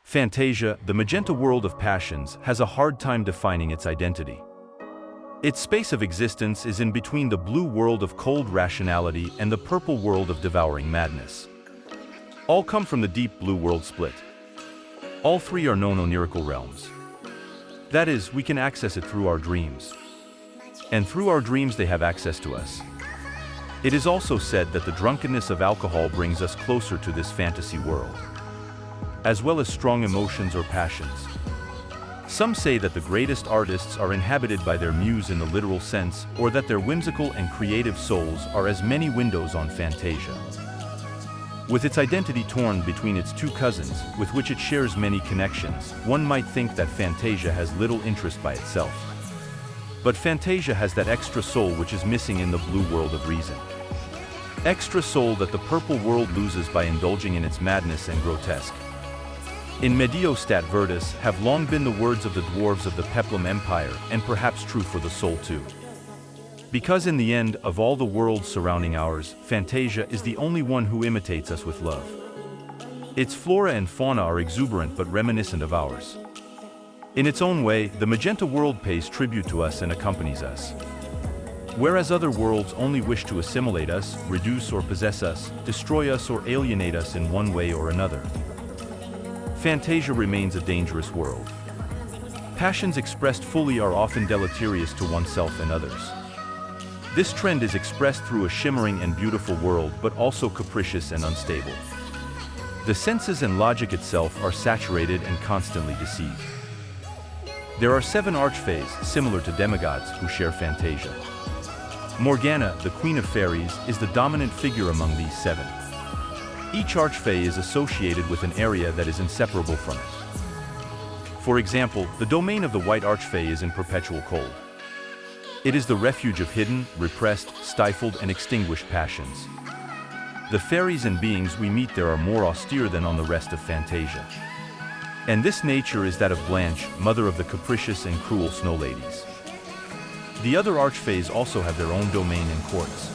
Fantasia, the magenta world of passions, has a hard time defining its identity. Its space of existence is in between the blue world of cold rationality and the purple world of devouring madness. All come from the deep blue world split. All three are known onirical realms. That is, we can access it through our dreams. And through our dreams they have access to us. It is also said that the drunkenness of alcohol brings us closer to this fantasy world, as well as strong emotions or passions. Some say that the greatest artists are inhabited by their muse in the literal sense, or that their whimsical and creative souls are as many windows on Fantasia. With its identity torn between its two cousins, with which it shares many connections, one might think that Fantasia has little interest by itself. But Fantasia has that extra soul which is missing in the blue world of reason. Extra soul that the purple world loses by indulging in its madness and grotesque. In medio stat virtus have long been the words of the dwarves of the Peplum Empire, and perhaps true for the soul too. Because in the end of all the worlds surrounding ours, Fantasia is the only one who imitates us with love. Its flora and fauna are exuberant but reminiscent of ours. In its own way, the magenta world pays tribute to us and accompanies us. Whereas other worlds only wish to assimilate us, reduce or possess us, destroy us or alienate us in one way or another. Fantasia remains a dangerous world. Passions expressed fully are often deleterious to oneself and others. This trend is expressed through a shimmering and beautiful world, but also capricious and unstable. The senses and logic itself are saturated and constantly deceived. There are 7 archfays, similar to demigods, who share Fantasia. Morgana, the queen of fairies, is the dominant figure among these 7. Each archfey is associated with an area that is inseparable from it. For example, the domain of the white archfey is in perpetual cold. It is the refuge of hidden, repressed, stifled, and extinguished passions. The fairies and beings we meet there are more austere than on the rest of Fantasia. And this nature is that of Blanche, mother of the capricious and cruel snow ladies. The other archfays also have their own domain and courts.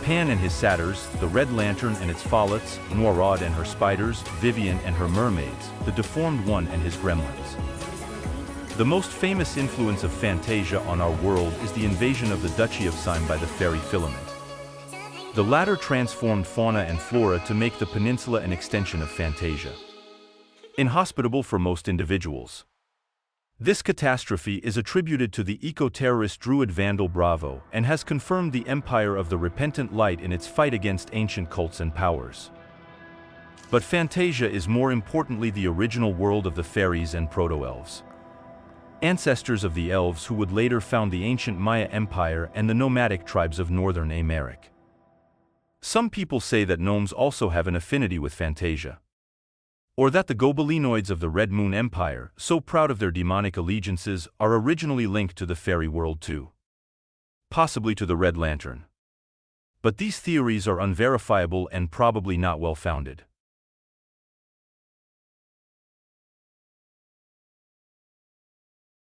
Pan and his satyrs, the Red Lantern and its Follets, Noiraude and her spiders, Vivian and her mermaids, the Deformed One and his gremlins. The most famous influence of Fantasia on our world is the invasion of the Duchy of Sime by the fairy Filament. The latter transformed fauna and flora to make the peninsula an extension of Fantasia, inhospitable for most individuals. This catastrophe is attributed to the eco-terrorist druid Vandal Bravo and has confirmed the empire of the repentant light in its fight against ancient cults and powers. But Fantasia is more importantly the original world of the fairies and proto-elves, ancestors of the elves who would later found the ancient Maya Empire and the nomadic tribes of northern America. Some people say that gnomes also have an affinity with Fantasia, or that the Gobelinoids of the Red Moon Empire, so proud of their demonic allegiances, are originally linked to the fairy world too. Possibly to the Red Lantern. But these theories are unverifiable and probably not well founded.